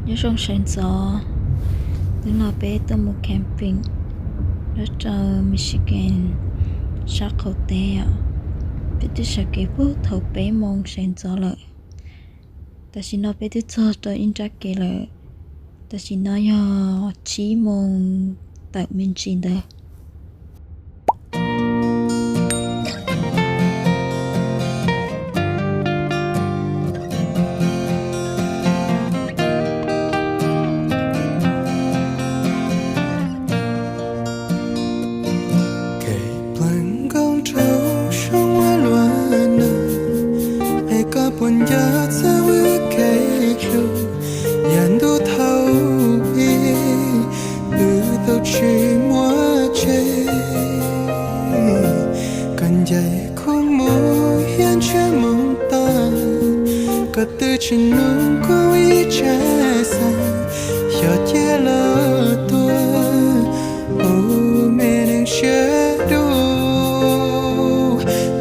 nhớ trong sáng gió từ nó bé tới một camping ở trong Michigan sát khẩu tè biết tôi sẽ kể bút thầu bé mong sáng gió lợi ta chỉ nói bé tôi cho tôi in ra kể lợi ta chỉ nói chỉ mong tại mình chỉ đây Chỉ nung có ý trái sang giờ chia lỡ tôi ô mẹ đang chết đủ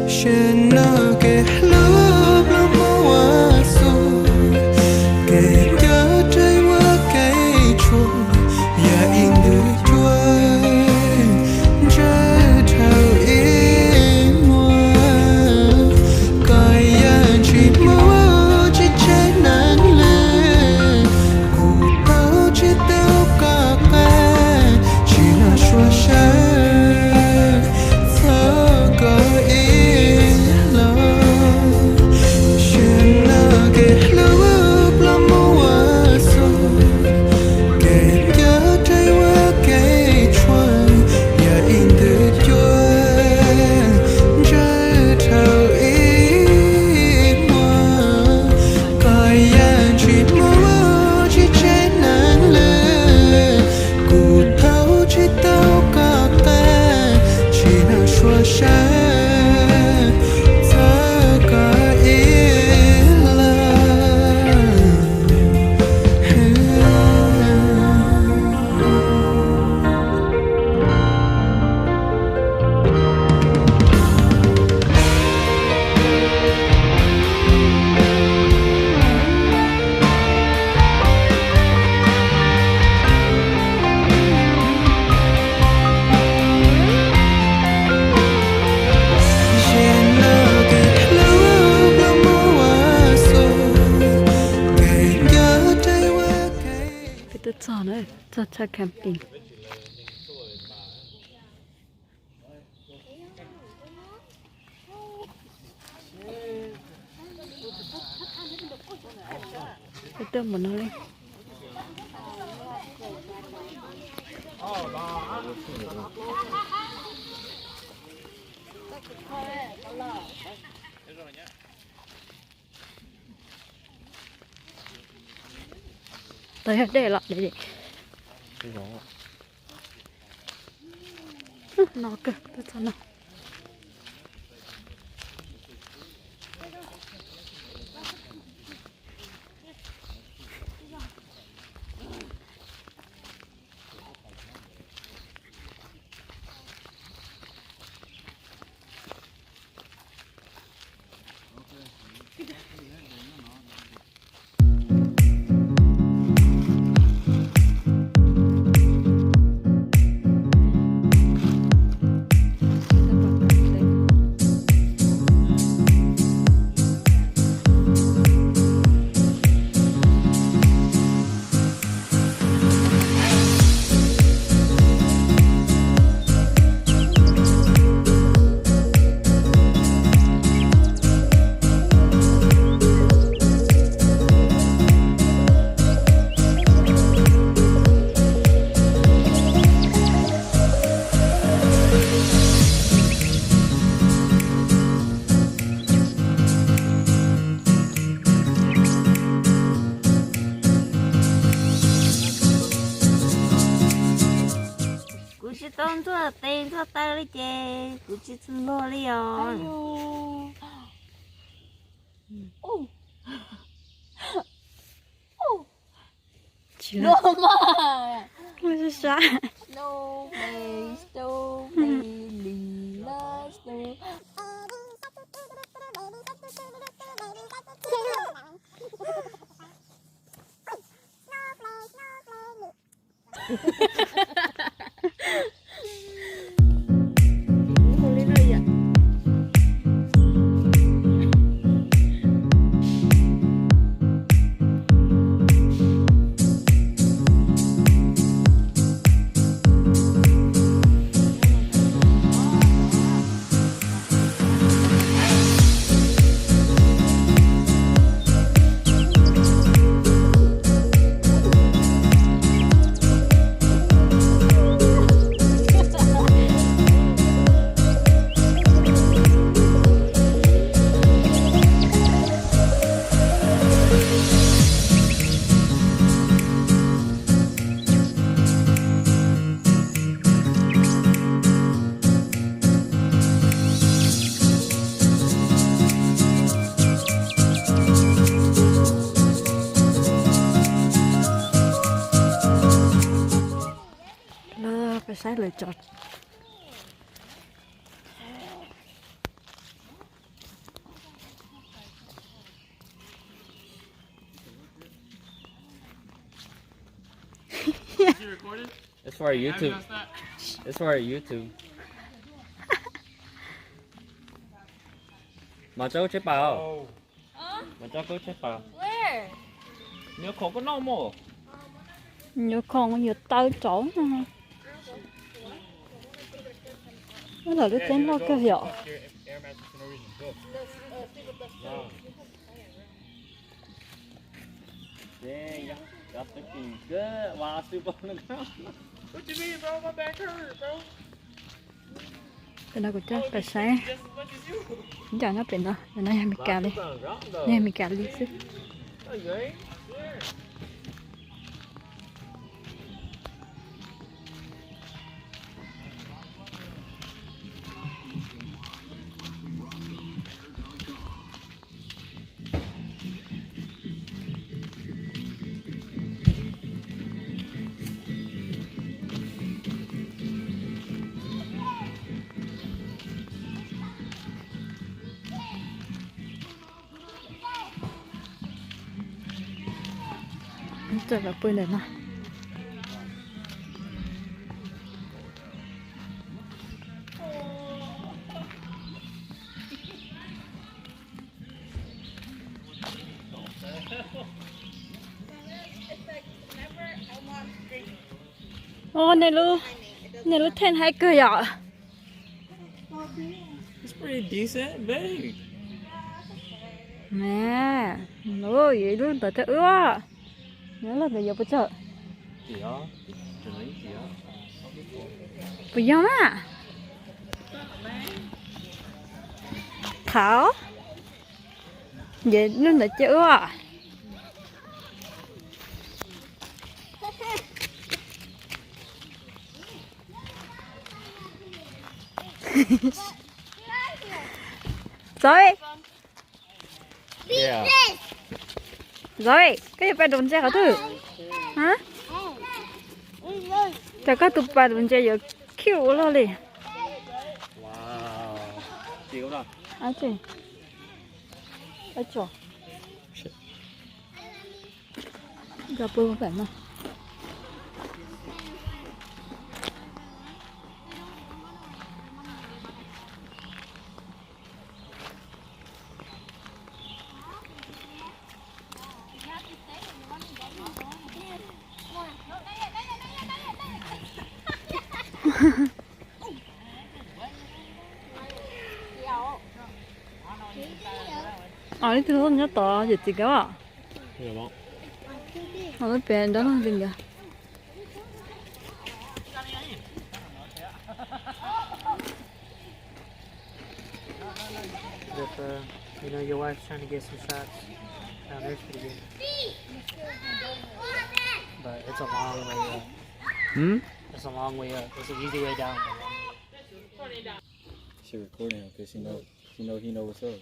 trên nó kể lúc lắm hoa xuân kể nhớ trái hoa cây chua giờ in được chua trái thảo im hoa coi anh chỉ muốn cho camping cái tôm của nó lên tới để lại để nó kìa, tôi cho nó tôm thua tiền thua tay đi chè cứ chỉ xin mua đi rồi chỉ là no mà không sao no baby no baby no no Hồ ly này ạ. Phải sai lựa chọn. It's for YouTube. It's for YouTube. Mà cháu chế bảo. Mà cháu có chế bảo. Where? Nếu không có nâu mồ. Nhiều con nhiều tao chó nè. Nó là cái tên nó cái hiệu. Yeah, got the key. Good. Wow, super on the ground. What you mean, bro? My back hurt, bro. Cái nào cũng chắc phải sáng. Chẳng nóเป็นเนาะเดี๋ยวให้มีการเลยเนี่ยมีการเลยสิ Trời là bơi này mà. Ô này luôn thêm hai cười ạ. It's pretty decent, big. Nè, nó vậy luôn tao ưa. Nhớ là bây giờ bữa chợ. Gì đó? Đừng lấy gì đó. Bây giờ mà. Thảo. Vậy nên là chữ à. Rồi. Yeah. Rồi, cái bài đồn xe hả thử? Hả? Chả có tụi bài đồn xe giờ kêu lo liền. Wow. Chị có đâu? À chị. À chỗ. Gặp bơ phải mà. 아니 들어왔냐 예지가 여보. 아니 밴드는 된가 If you know your wife's trying to get some shots, there's pretty good. But it's a long way up. Hmm? It's a long way up. It's an easy way down. She recording him because he know what's up.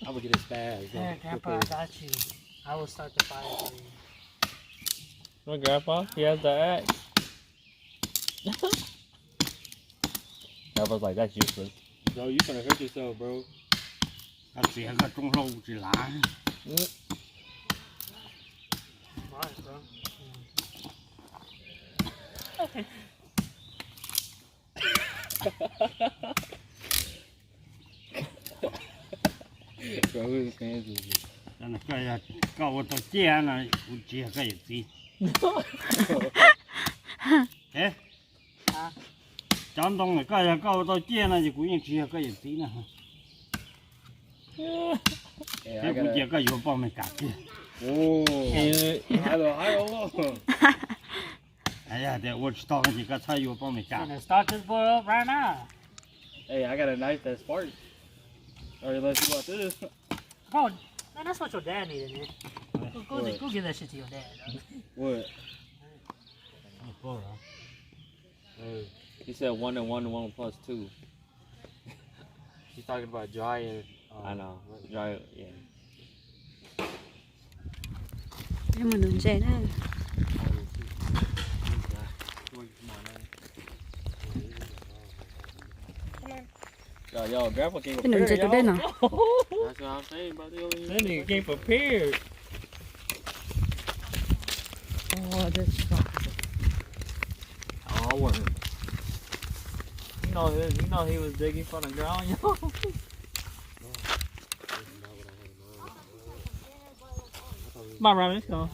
I'm gonna get his bag. Yeah, Grandpa, I got you. I will start the fire for you. My grandpa, he has the axe. Grandpa's like, that's useless. Yo, you gonna hurt yourself, bro. 他这个中了五只蓝， Alright, bro. Bro, who's fans is this? 那个呀，搞我到街呢，我街个也贼。哎，啊，张东的个呀，搞我到街呢，就故意街个也贼呢。 Yeah, 这 I 估 gotta... 计个有帮没干的。 Oh, hello. 哎呀，对，我知道了，这个菜有帮没 I'm 干。 gonna start this boy up right now. Hey, I got a knife that sparks. Or unless you want this. Bro, man, that's what your dad needed, man. Go What? give that shit to your dad. Dog. What? He said 1 and 1 and 1 plus 2. He's talking about dry and. I know. Dry, yeah. Nhưng mà đừng dễ đó. Yo, Grandpa came Cái đừng dễ prepared, từ đây y'all. nào. That's what I'm saying, brother. That nigga came prepared. Oh, that's fine. Oh, worm. You know he was digging from the ground, yo. Come on, Robin, let's go.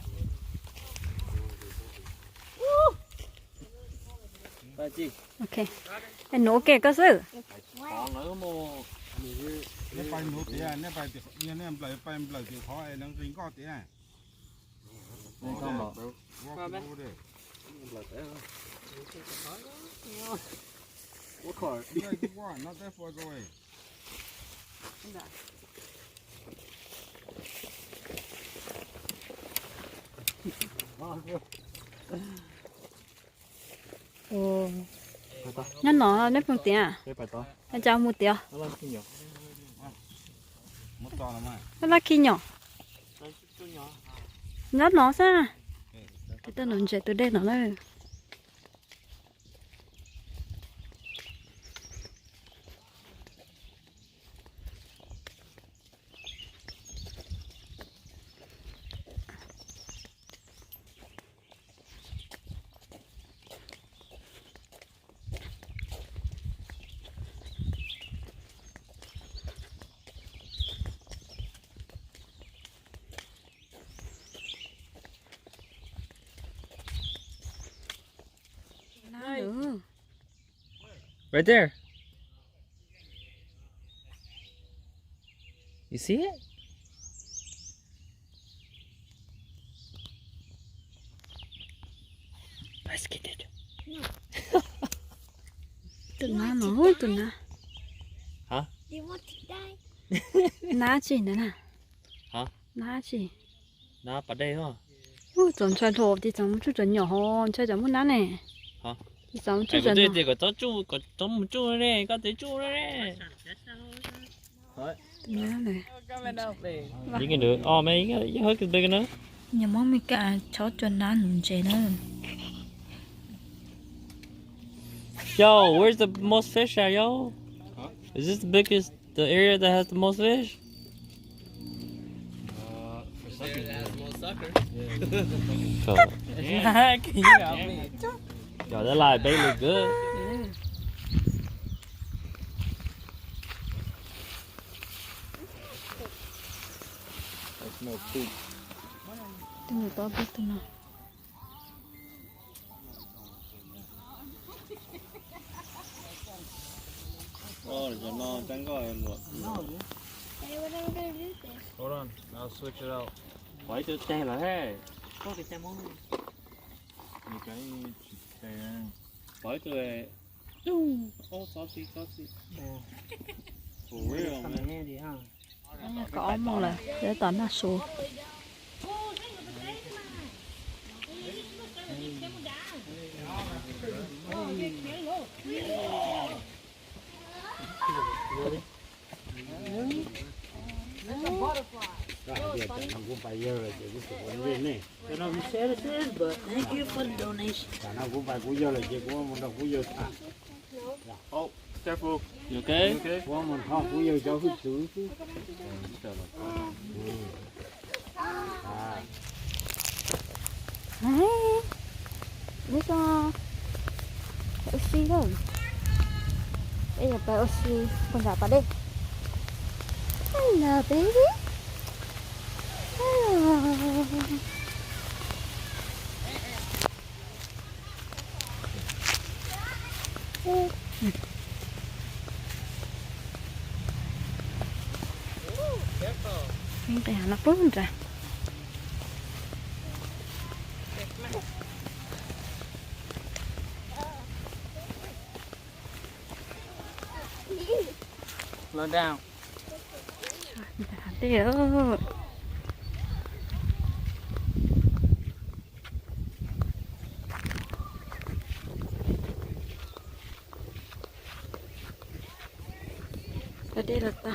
Ba chi? Ok. Em nổ kẹt có sự. Còn nữa mua. 那摆牛的，那摆的，那摆不了就好，能人高的。 Đây con bro. 我不的。 What car? Not that far away. Ồ. Nó nọ nó phương tiện à? Đây phải to. Nó chào một tiệu. Nó lên kinh nhiều. Một to là mai. Nó là khi nhỏ. Nó sao? Cái tên nó chạy từ đây nó lên. Ừ. Right there. You see it? Let's get it. Tụi nó nói tụi nó. Hả? Ná chỉ nữa nè. Hả? Ná chỉ. Nó ở đây không? Ủa, chọn chơi thổ thì chọn chút chọn nhỏ hơn, chơi chọn muốn ná này. Hả? Thì chọn chút Ai có chọn đây nhỏ. thì có cho chú, có cho một chú này, có thể chú này. Tụi nó này. You can do it. Oh man, your hook is big enough. Nhà món mình cả chó chọn ná nụ chế nữa. Yo, where's the most fish at, yo? Is this the biggest, the area that has the most fish? Cool. Yo, that live bait look good. That's more poop. Tụi nó to biết tụi nó. Oh, there's a non tango and what? Hold on, I'll switch it out. Why to stay like hey? Có cái xe món. You can stay in. Why to it? Oh, saucy. For real, Cầm man. nghe gì ha? Có một là để tận là số. nó cũng phải giờ là chỉ có vấn đề này I don't know if you said it is, but thank you for the donation. nó cũng phải cũng giờ là chỉ có một đồng cũng giờ thả Oh, careful. You okay? Okay. có một không cũng giờ cho hút chữ chứ Đấy. Lấy cho oxy thôi. Đây là bài oxy. Con gà vào đây. Hello baby. Hello. Mình phải nó bớt ra. Slow down. Đi ơi. Ở đây là ta.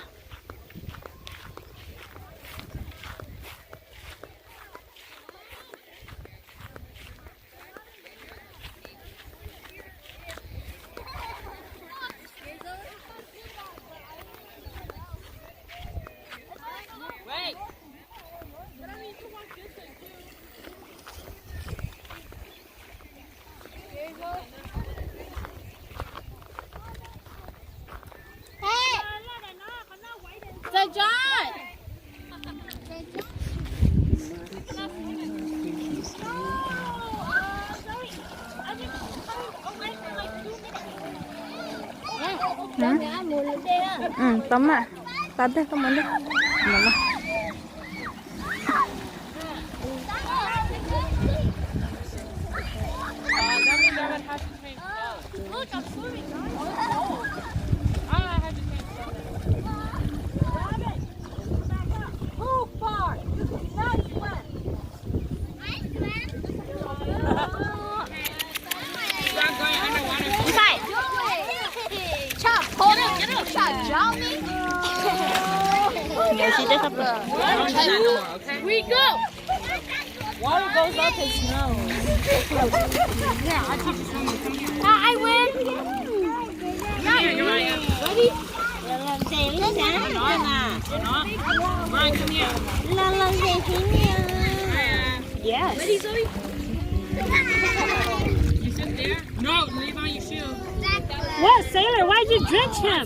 Tóm ạ. Tóm đây, không muốn đi. Muốn đâu. Nhớ chị đấy không? We go. Water goes up in snow. I win. Yeah, you're right. Ready? Lần xe lý xã nói mà. Ryan, come here. Lần xe chính nha. Yes. Ready, Zoe? You sit there? No, leave on your shoe. What, Sailor? Why'd you drench him?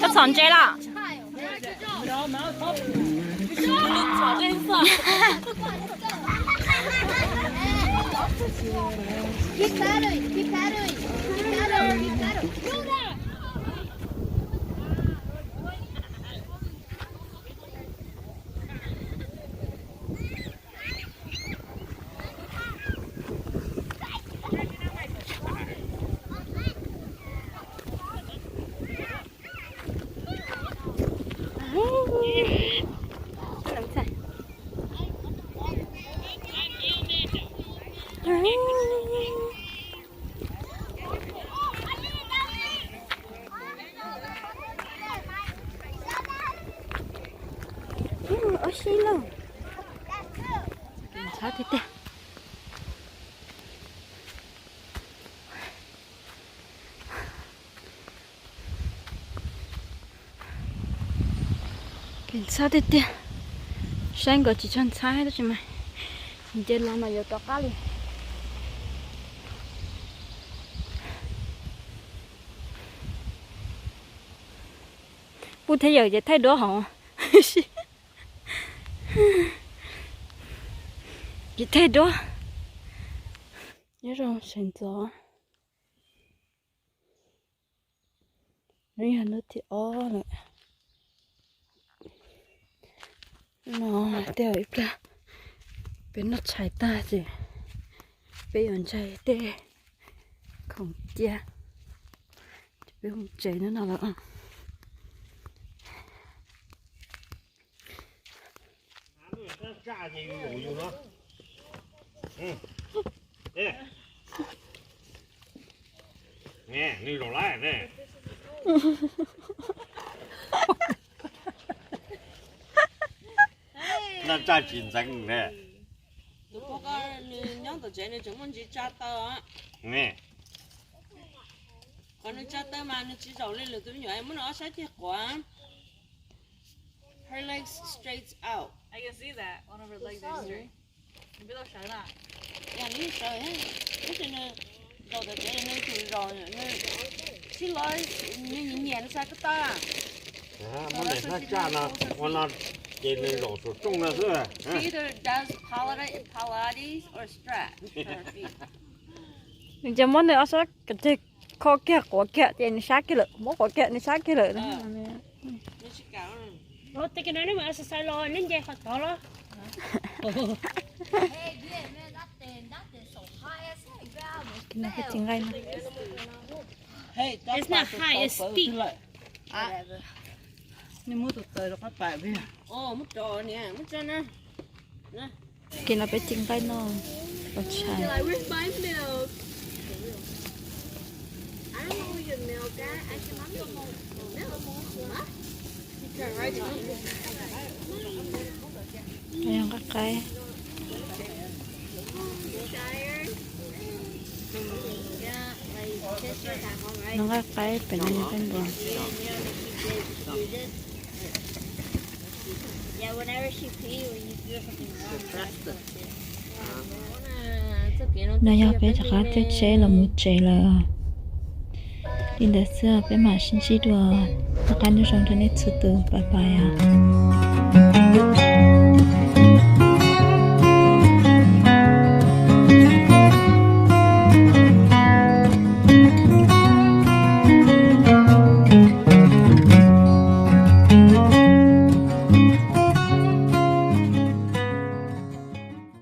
Nó sòn chơi là. Keep paddling, keep paddling, keep paddling, keep paddling. Do that. Oxy luôn. Sao thế? Cảnh sát thế? Sáng gọi chỉ chân trái đó chứ mày. Giờ làm mà giờ tao cá liền. Bố thấy giờ vậy thấy đó hả? Vậy thấy đó. Nhớ rồi, sẵn gió. Nếu nó thì ó lại. Nó đeo ít ra. Bên nó chạy ta gì. Bên nó chạy tê. Không cha. Bên không chạy nữa nào là 炸的有呢。哎，你种来那炸紧张的。如果你娘的这里这么去炸到啊，còn nó cho tới mà nó chỉ rầu lên là tôi nhảy muốn nó sẽ thiệt quá. Her legs straight out. I can see that. One of her legs are straight. Maybe they'll shut up. Yeah, nó sợ hết. Nó chỉ là rầu tới đây nó chỉ rầu nó chỉ nói như nhẹ nó sao cái ta. Muốn để nó cha nó, muốn nó trên lên rổ sụt trung là thôi. She either does Pilates or strap for her feet. nhưng cho món này ở sao cái kho kia của kia thì nó sát cái lợi món của kia nó sát cái lợi đó Nó chỉ cáo này. Ủa, cái đó nó mà sai lo nên dây phật đó đó. nó cái tiếng gai nó Hey, It's not high, it's steep. Nhưng mua tụt tới nó phát bại với Mất trò nè, mất trò nè. kia nó cái tiếng gai nó bật chai Like, where's my milk? I don't know where your milk at. I can have some milk. Huh? You turn right to me. ayan các cái Tired? Yeah, like, kiss your at home, right? nó các cái phải như thế nào Yeah, whenever she pee, when you do something wrong, nó giờ bé chắc là thế chế là một chế là tin đã xưa bé mà xin chỉ đùa tất cả những trong thế này từ từ bye bye à